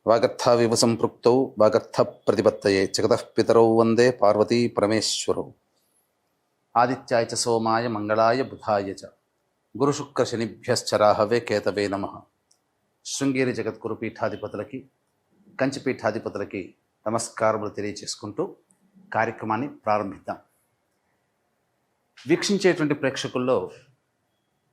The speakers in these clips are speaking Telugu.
వాగర్థావివ సంపృక్తౌ వాగర్థ ప్రతిపత్తయే జగతః పితరౌ వందే పార్వతీ పరమేశ్వరౌ. ఆదిత్యాయ చ సోమాయ మంగళాయ బుధాయ చ గురుశుక్ర శనిభ్యశ్చరాహవే కేతవే నమః. శృంగేరి జగద్గురు పీఠాధిపతులకి, కంచి పీఠాధిపతులకి నమస్కారములు తెలియచేసుకుంటూ కార్యక్రమాన్ని ప్రారంభిద్దాం. వీక్షించేటువంటి ప్రేక్షకుల్లో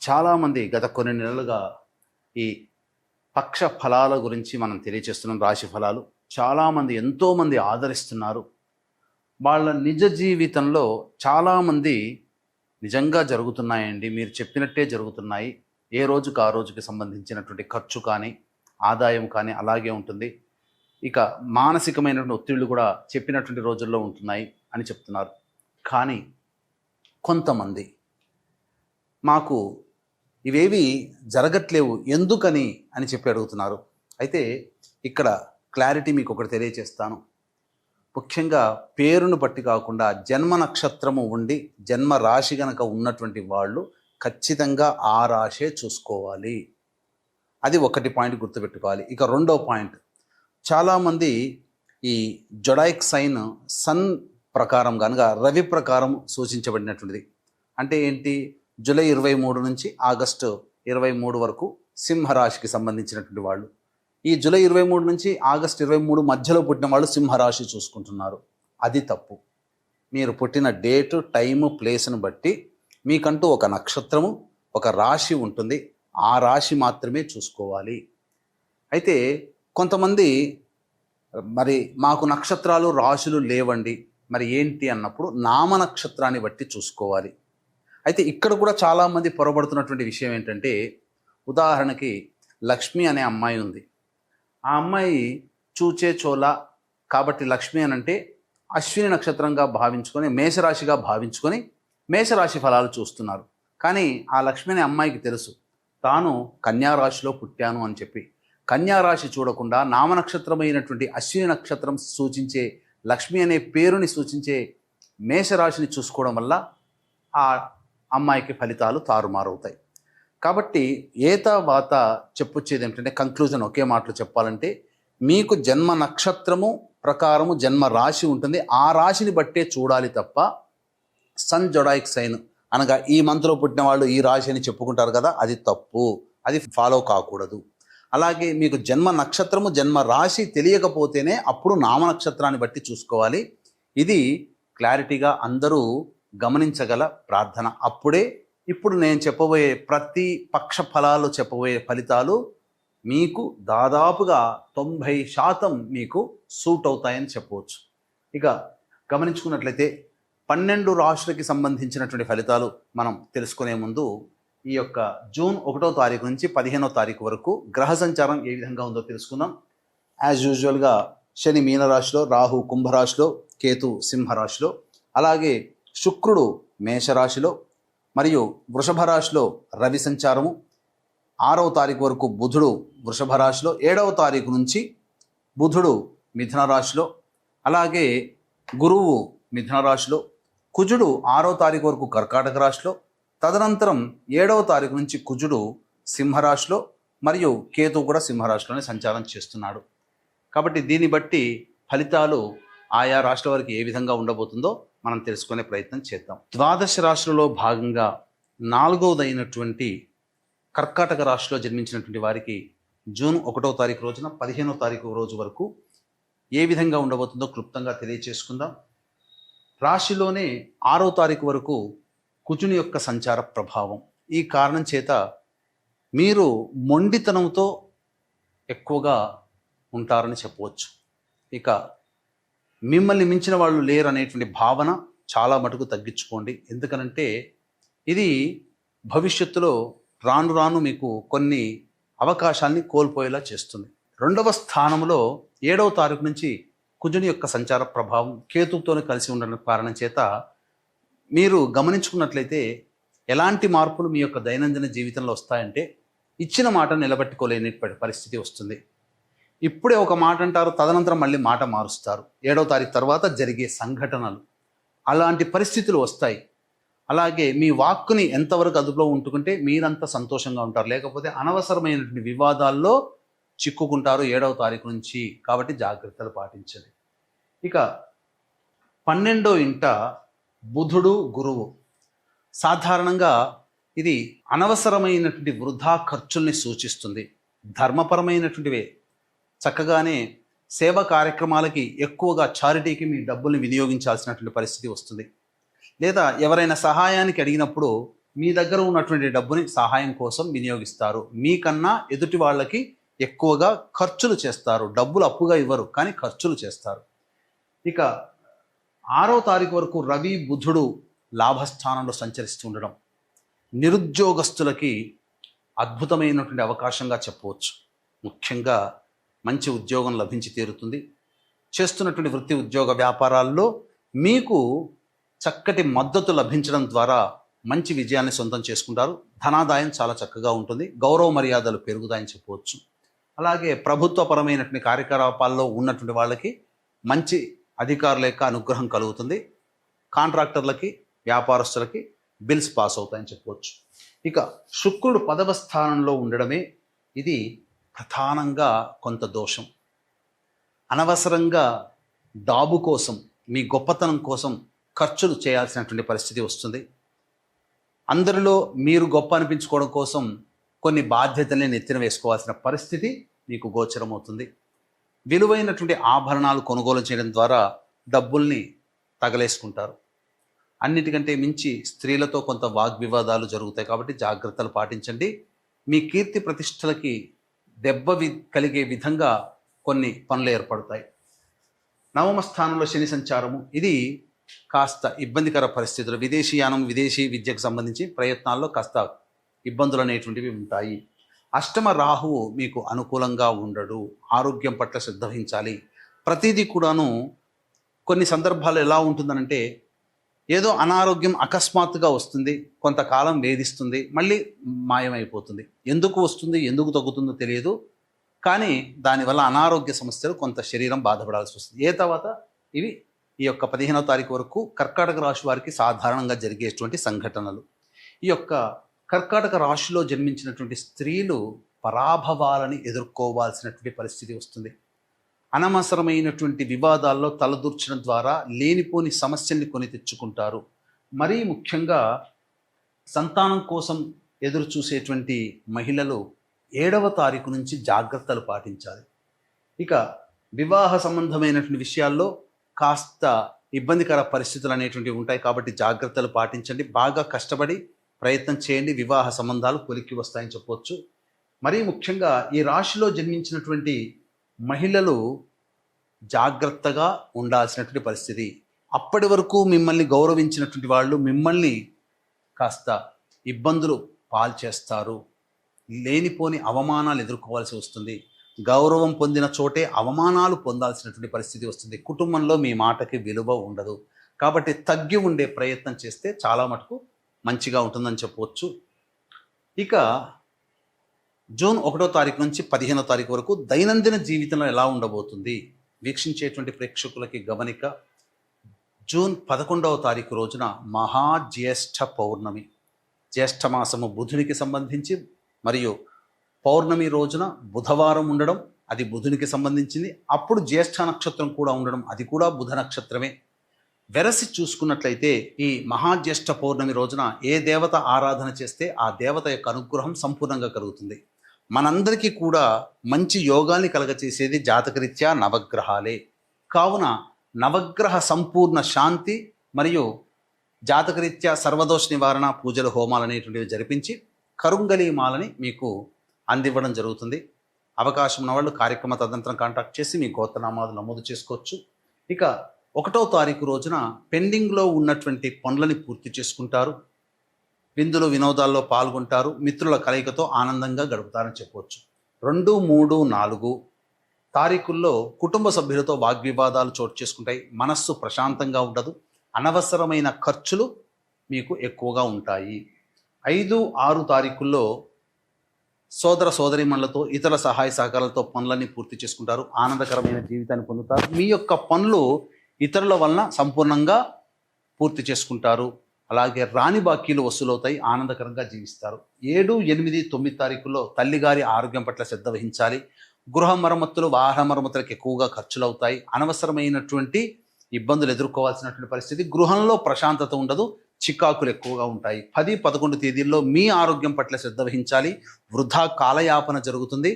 చాలామంది గత కొన్ని నెలలుగా ఈ పక్ష ఫలాల గురించి మనం తెలియచేస్తున్నాం. రాశి ఫలాలు చాలామంది ఎంతోమంది ఆదరిస్తున్నారు. వాళ్ళ నిజ జీవితంలో చాలామంది నిజంగా జరుగుతున్నాయండి, మీరు చెప్పినట్టే జరుగుతున్నాయి, ఏ రోజుకు ఆ రోజుకి సంబంధించినటువంటి ఖర్చు కానీ ఆదాయం కానీ అలాగే ఉంటుంది, ఇక మానసికమైనటువంటి ఒత్తిళ్లు కూడా చెప్పినటువంటి రోజుల్లో ఉంటున్నాయి అని చెప్తున్నారు. కానీ కొంతమంది మాకు ఇవేవి జరగట్లేవు ఎందుకని అని చెప్పి అడుగుతున్నారు. అయితే ఇక్కడ క్లారిటీ మీకు ఒకటి తెలియచేస్తాను. ముఖ్యంగా పేరును బట్టి కాకుండా జన్మ నక్షత్రము ఉండి జన్మ రాశి గనక ఉన్నటువంటి వాళ్ళు ఖచ్చితంగా ఆ రాశే చూసుకోవాలి. అది ఒకటి పాయింట్ గుర్తుపెట్టుకోవాలి. ఇక రెండో పాయింట్, చాలామంది ఈ జొడాయిక్ సైన్ సన్ ప్రకారం కనుక రవి ప్రకారం సూచించబడినటువంటిది. అంటే ఏంటి, జూలై 23 నుంచి ఆగస్టు 23 వరకు సింహరాశికి సంబంధించినటువంటి వాళ్ళు, ఈ జూలై 23 నుంచి ఆగస్టు 23 మధ్యలో పుట్టిన వాళ్ళు సింహరాశి చూసుకుంటున్నారు. అది తప్పు. మీరు పుట్టిన డేటు, టైము, ప్లేస్ను బట్టి మీకంటూ ఒక నక్షత్రము, ఒక రాశి ఉంటుంది. ఆ రాశి మాత్రమే చూసుకోవాలి. అయితే కొంతమంది మరి మాకు నక్షత్రాలు రాశులు లేవండి, మరి ఏంటి అన్నప్పుడు నామ నక్షత్రాన్ని బట్టి చూసుకోవాలి. అయితే ఇక్కడ కూడా చాలామంది పొరబడుతున్నటువంటి విషయం ఏంటంటే, ఉదాహరణకి లక్ష్మి అనే అమ్మాయి ఉంది. ఆ అమ్మాయి చూచే చోళ కాబట్టి లక్ష్మి అని అంటే అశ్విని నక్షత్రంగా భావించుకొని, మేషరాశిగా భావించుకొని మేషరాశి ఫలాలు చూస్తున్నారు. కానీ ఆ లక్ష్మి అనే అమ్మాయికి తెలుసు తాను కన్యారాశిలో పుట్టాను అని చెప్పి. కన్యారాశి చూడకుండా నామనక్షత్రమైనటువంటి అశ్విని నక్షత్రం సూచించే లక్ష్మి అనే పేరుని సూచించే మేషరాశిని చూసుకోవడం వల్ల ఆ అమ్మాయికి ఫలితాలు తారుమారవుతాయి. కాబట్టి ఏతావాత చెప్పొచ్చేది ఏంటంటే, కంక్లూజన్ ఒకే మాటలో చెప్పాలంటే, మీకు జన్మ నక్షత్రము ప్రకారము జన్మ రాశి ఉంటుంది. ఆ రాశిని బట్టే చూడాలి తప్ప సన్ జొడాయిక్ సైన్ అనగా ఈ మంత్లో పుట్టిన వాళ్ళు ఈ రాశి అని చెప్పుకుంటారు కదా, అది తప్పు. అది ఫాలో కాకూడదు. అలాగే మీకు జన్మ నక్షత్రము జన్మ రాశి తెలియకపోతేనే అప్పుడు నామ నక్షత్రాన్ని బట్టి చూసుకోవాలి. ఇది క్లారిటీగా అందరూ గమనించగల ప్రార్థన. అప్పుడే ఇప్పుడు నేను చెప్పబోయే ప్రతి పక్ష ఫలాలు చెప్పబోయే ఫలితాలు మీకు దాదాపుగా 90% మీకు సూట్ అవుతాయని చెప్పవచ్చు. ఇక గమనించుకున్నట్లయితే 12 రాశులకి సంబంధించినటువంటి ఫలితాలు మనం తెలుసుకునే ముందు ఈ యొక్క జూన్ 1వ తారీఖు నుంచి 15వ తారీఖు వరకు గ్రహ సంచారం ఏ విధంగా ఉందో తెలుసుకుందాం. యాజ్ యూజువల్గా శని మీనరాశిలో, రాహు కుంభరాశిలో, కేతు సింహరాశిలో, అలాగే శుక్రుడు మేషరాశిలో మరియు వృషభ రాశిలో రవి సంచారము, 6వ తారీఖు వరకు బుధుడు వృషభ రాశిలో, 7వ తారీఖు నుంచి బుధుడు మిథున రాశిలో, అలాగే గురువు మిథున రాశిలో, కుజుడు 6వ తారీఖు వరకు కర్కాటక రాశిలో, తదనంతరం 7వ తారీఖు నుంచి కుజుడు సింహరాశిలో మరియు కేతు కూడా సింహరాశిలోనే సంచారం చేస్తున్నాడు. కాబట్టి దీన్ని బట్టి ఫలితాలు ఆయా రాశుల వారికి ఏ విధంగా ఉండబోతుందో మనం తెలుసుకునే ప్రయత్నం చేద్దాం. ద్వాదశ రాశులలో భాగంగా 4వదైనటువంటి కర్కాటక రాశిలో జన్మించినటువంటి వారికి జూన్ 1వ తారీఖు రోజున 15వ తారీఖు రోజు వరకు ఏ విధంగా ఉండబోతుందో క్లుప్తంగా తెలియచేసుకుందాం. రాశిలోనే 6వ తారీఖు వరకు కుజుని యొక్క సంచార ప్రభావం. ఈ కారణం చేత మీరు మొండితనంతో ఎక్కువగా ఉంటారని చెప్పవచ్చు. ఇక మిమ్మల్ని మించిన వాళ్ళు లేరు అనేటువంటి భావన చాలా మటుకు తగ్గించుకోండి. ఎందుకనంటే ఇది భవిష్యత్తులో రాను రాను మీకు కొన్ని అవకాశాన్ని కోల్పోయేలా చేస్తుంది. 2వ స్థానంలో 7వ తారీఖు నుంచి కుజుని యొక్క సంచార ప్రభావం కేతువుతోనే కలిసి ఉండడం కారణం చేత మీరు గమనించుకున్నట్లయితే ఎలాంటి మార్పులు మీ యొక్క దైనందిన జీవితంలో వస్తాయంటే, ఇచ్చిన మాట నిలబెట్టుకోలేని పరిస్థితి వస్తుంది. ఇప్పుడే ఒక మాట అంటారు, తదనంతరం మళ్ళీ మాట మారుస్తారు. 7వ తారీఖు తర్వాత జరిగే సంఘటనలు అలాంటి పరిస్థితులు వస్తాయి. అలాగే మీ వాక్కుని ఎంతవరకు అదుపులో ఉంటుకుంటే మీరంతా సంతోషంగా ఉంటారు. లేకపోతే అనవసరమైనటువంటి వివాదాల్లో చిక్కుకుంటారు 7వ తారీఖు నుంచి. కాబట్టి జాగ్రత్తలు పాటించండి. ఇక 12వ ఇంట బుధుడు గురువు. సాధారణంగా ఇది అనవసరమైనటువంటి వృధా ఖర్చుల్ని సూచిస్తుంది. ధర్మపరమైనటువంటివే చక్కగానే సేవా కార్యక్రమాలకి ఎక్కువగా చారిటీకి మీ డబ్బుల్ని వినియోగించాల్సినటువంటి పరిస్థితి వస్తుంది. లేదా ఎవరైనా సహాయానికి అడిగినప్పుడు మీ దగ్గర ఉన్నటువంటి డబ్బుని సహాయం కోసం వినియోగిస్తారు. మీకన్నా ఎదుటి వాళ్ళకి ఎక్కువగా ఖర్చులు చేస్తారు. డబ్బులు అప్పుగా ఇవ్వరు, కానీ ఖర్చులు చేస్తారు. ఇక 6వ తారీఖు వరకు రవి బుధుడు లాభస్థానంలో సంచరిస్తూ ఉండడం నిరుద్యోగస్తులకి అద్భుతమైనటువంటి అవకాశంగా చెప్పవచ్చు. ముఖ్యంగా మంచి ఉద్యోగం లభించి తీరుతుంది. చేస్తున్నటువంటి వృత్తి ఉద్యోగ వ్యాపారాల్లో మీకు చక్కటి మద్దతు లభించడం ద్వారా మంచి విజయాన్ని సొంతం చేసుకుంటారు. ధనాదాయం చాలా చక్కగా ఉంటుంది. గౌరవ మర్యాదలు పెరుగుతాయని చెప్పవచ్చు. అలాగే ప్రభుత్వపరమైనటువంటి కార్యకలాపాల్లో ఉన్నటువంటి వాళ్ళకి మంచి అధికారుల యొక్క అనుగ్రహం కలుగుతుంది. కాంట్రాక్టర్లకి, వ్యాపారస్తులకి బిల్స్ పాస్ అవుతాయని చెప్పవచ్చు. ఇక శుక్రుడు 10వ స్థానంలో ఉండడమే ఇది ప్రధానంగా కొంత దోషం. అనవసరంగా డాబు కోసం, మీ గొప్పతనం కోసం ఖర్చులు చేయాల్సినటువంటి పరిస్థితి వస్తుంది. అందరిలో మీరు గొప్ప అనిపించుకోవడం కోసం కొన్ని బాధ్యతల్ని నెత్తిన వేసుకోవాల్సిన పరిస్థితి మీకు గోచరమవుతుంది. విలువైనటువంటి ఆభరణాలు కొనుగోలు చేయడం ద్వారా డబ్బుల్ని తగలేసుకుంటారు. అన్నిటికంటే మించి స్త్రీలతో కొంత వాగ్వివాదాలు జరుగుతాయి. కాబట్టి జాగ్రత్తలు పాటించండి. మీ కీర్తి ప్రతిష్టలకి దెబ్బ కలిగే విధంగా కొన్ని పనులు ఏర్పడతాయి. 9వ స్థానంలో శని సంచారము ఇది కాస్త ఇబ్బందికర పరిస్థితులు. విదేశీయానం, విదేశీ విద్యకు సంబంధించి ప్రయత్నాల్లో కాస్త ఇబ్బందులు అనేటువంటివి ఉంటాయి. అష్టమ రాహువు మీకు అనుకూలంగా ఉండడు. ఆరోగ్యం పట్ల శ్రద్ధ వహించాలి. ప్రతిదీ కూడాను కొన్ని సందర్భాలు ఎలా ఉంటుందనంటే ఏదో అనారోగ్యం అకస్మాత్తుగా వస్తుంది, కొంతకాలం వేధిస్తుంది, మళ్ళీ మాయమైపోతుంది. ఎందుకు వస్తుంది, ఎందుకు తగ్గుతుందో తెలియదు, కానీ దానివల్ల అనారోగ్య సమస్యలు కొంత శరీరం బాధపడాల్సి వస్తుంది. తర్వాత ఇవి ఈ యొక్క 15వ తారీఖు వరకు కర్కాటక రాశి వారికి సాధారణంగా జరిగేటువంటి సంఘటనలు. ఈ యొక్క కర్కాటక రాశిలో జన్మించినటువంటి స్త్రీలు పరాభవాలని ఎదుర్కోవాల్సినటువంటి పరిస్థితి వస్తుంది. అనవసరమైనటువంటి వివాదాల్లో తలదూర్చడం ద్వారా లేనిపోని సమస్యల్ని కొని తెచ్చుకుంటారు. మరీ ముఖ్యంగా సంతానం కోసం ఎదురు చూసేటువంటి మహిళలు 7వ తారీఖు నుంచి జాగ్రత్తలు పాటించాలి. ఇక వివాహ సంబంధమైనటువంటి విషయాల్లో కాస్త ఇబ్బందికర పరిస్థితులు అనేటువంటివి ఉంటాయి. కాబట్టి జాగ్రత్తలు పాటించండి. బాగా కష్టపడి ప్రయత్నం చేయండి. వివాహ సంబంధాలు కొలిక్కి వస్తాయని చెప్పవచ్చు. మరీ ముఖ్యంగా ఈ రాశిలో జన్మించినటువంటి మహిళలు జాగ్రత్తగా ఉండాల్సినటువంటి పరిస్థితి. అప్పటి వరకు మిమ్మల్ని గౌరవించినటువంటి వాళ్ళు మిమ్మల్ని కాస్త ఇబ్బందులు పాల్చేస్తారు. లేనిపోని అవమానాలు ఎదుర్కోవాల్సి వస్తుంది. గౌరవం పొందిన చోటే అవమానాలు పొందాల్సినటువంటి పరిస్థితి వస్తుంది. కుటుంబంలో మీ మాటకి విలువ ఉండదు. కాబట్టి తగ్గి ఉండే ప్రయత్నం చేస్తే చాలా మటుకు మంచిగా ఉంటుందని చెప్పవచ్చు. ఇక జూన్ 1వ తారీఖు నుంచి 15వ తారీఖు వరకు దైనందిన జీవితంలో ఎలా ఉండబోతుంది వీక్షించేటువంటి ప్రేక్షకులకి గమనిక. జూన్ 11వ తారీఖు రోజున మహాజ్యేష్ఠ పౌర్ణమి. జ్యేష్ఠ మాసము బుధునికి సంబంధించి, మరియు పౌర్ణమి రోజున బుధవారం ఉండడం అది బుధునికి సంబంధించింది. అప్పుడు జ్యేష్ఠ నక్షత్రం కూడా ఉండడం అది కూడా బుధ నక్షత్రమే. వెరసి చూసుకున్నట్లయితే ఈ మహాజ్యేష్ఠ పౌర్ణమి రోజున ఏ దేవత ఆరాధన చేస్తే ఆ దేవత యొక్క అనుగ్రహం సంపూర్ణంగా కలుగుతుంది. మనందరికీ కూడా మంచి యోగాల్ని కలగచేసేది జాతకరీత్యా నవగ్రహాలే. కావున నవగ్రహ సంపూర్ణ శాంతి మరియు జాతకరీత్యా సర్వదోష నివారణ పూజలు, హోమాలు అనేటువంటివి జరిపించి కరుంగలి మాలని మీకు అందివ్వడం జరుగుతుంది. అవకాశం ఉన్నవాళ్ళు కార్యక్రమ తదనంతరం కాంటాక్ట్ చేసి మీ గోత్రనామాలు నమోదు చేసుకోవచ్చు. ఇక 1వ తారీఖు రోజున పెండింగ్లో ఉన్నటువంటి పనులని పూర్తి చేసుకుంటారు. విందులు వినోదాల్లో పాల్గొంటారు. మిత్రుల కలయికతో ఆనందంగా గడుపుతారని చెప్పవచ్చు. 2, 3, 4 తారీఖుల్లో కుటుంబ సభ్యులతో వాగ్వివాదాలు చోటు చేసుకుంటాయి. మనస్సు ప్రశాంతంగా ఉండదు. అనవసరమైన ఖర్చులు మీకు ఎక్కువగా ఉంటాయి. 5, 6 తారీఖుల్లో సోదర సోదరీమణులతో ఇతర సహాయ సహకారాలతో పనులన్నీ పూర్తి చేసుకుంటారు. ఆనందకరమైన జీవితాన్ని పొందుతారు. మీ యొక్క పనులు ఇతరుల వలన సంపూర్ణంగా పూర్తి చేసుకుంటారు. అలాగే రాని బాకీలు వసూలవుతాయి. ఆనందకరంగా జీవిస్తారు. 7, 8, 9 తారీఖుల్లో తల్లిగారి ఆరోగ్యం పట్ల శ్రద్ధ వహించాలి. గృహ మరమ్మతులు, వాహన మరమ్మతులకు ఎక్కువగా ఖర్చులు అవుతాయి. అనవసరమైనటువంటి ఇబ్బందులు ఎదుర్కోవాల్సినటువంటి పరిస్థితి. గృహంలో ప్రశాంతత ఉండదు, చికాకులు ఎక్కువగా ఉంటాయి. 10, 11 తేదీల్లో మీ ఆరోగ్యం పట్ల శ్రద్ధ వహించాలి. వృధా కాలయాపన జరుగుతుంది.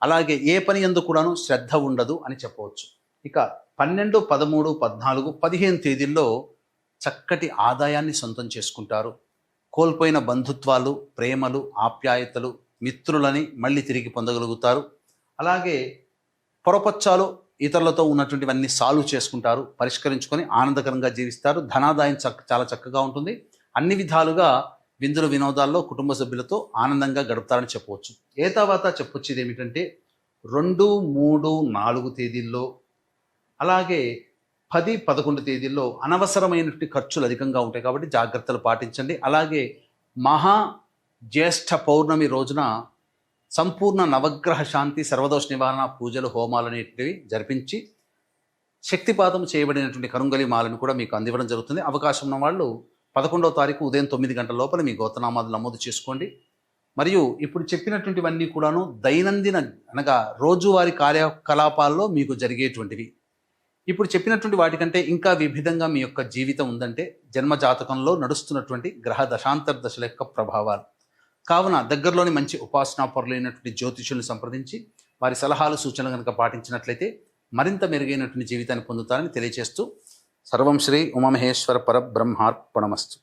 అలాగే ఏ పని యందు కూడాను శ్రద్ధ ఉండదు అని చెప్పవచ్చు. ఇక 12, 13, 14, 15 తేదీల్లో చక్కటి ఆదాయాన్ని సొంతం చేసుకుంటారు. కోల్పోయిన బంధుత్వాలు, ప్రేమలు, ఆప్యాయతలు, మిత్రులని మళ్ళీ తిరిగి పొందగలుగుతారు. అలాగే పొరపచ్చాలు, ఇతరులతో ఉన్నటువంటివన్నీ సాల్వ్ చేసుకుంటారు, పరిష్కరించుకొని ఆనందకరంగా జీవిస్తారు. ధనాదాయం చాలా చక్కగా ఉంటుంది. అన్ని విధాలుగా విందులు వినోదాల్లో కుటుంబ సభ్యులతో ఆనందంగా గడుపుతారని చెప్పవచ్చు. ఏ తర్వాత చెప్పొచ్చేది ఏమిటంటే 2, 3, 4 తేదీల్లో, అలాగే 10, 11 తేదీల్లో అనవసరమైనటువంటి ఖర్చులు అధికంగా ఉంటాయి కాబట్టి జాగ్రత్తలు పాటించండి. అలాగే మహా జ్యేష్ఠ పౌర్ణమి రోజున సంపూర్ణ నవగ్రహ శాంతి, సర్వదోష నివారణ పూజలు, హోమాలు అనేటివి జరిపించి శక్తిపాతం చేయబడినటువంటి కరుంగలి మాలను కూడా మీకు అందివ్వడం జరుగుతుంది. అవకాశం ఉన్న వాళ్ళు 11వ తారీఖు ఉదయం 9 గంటల లోపల మీ గోత్రనామాలు నమోదు చేసుకోండి. మరియు ఇప్పుడు చెప్పినటువంటివన్నీ కూడాను దైనందిన అనగా రోజువారీ కార్యకలాపాల్లో మీకు జరిగేటువంటివి. ఇప్పుడు చెప్పినటువంటి వాటికంటే ఇంకా విభిన్నంగా మీ యొక్క జీవితం ఉందంటే జన్మ జాతకంలో నడుస్తున్నటువంటి గ్రహ దశాంతర దశల యొక్క ప్రభావాలు. కావున దగ్గరలోని మంచి ఉపాసనా పరులైనటువంటి జ్యోతిషుల్ని సంప్రదించి వారి సలహాలు, సూచనలు కనుక పాటించినట్లయితే మరింత మెరుగైనటువంటి జీవితాన్ని పొందుతారని తెలియజేస్తూ సర్వం శ్రీ ఉమామహేశ్వర పరబ్రహ్మార్పణమస్తు.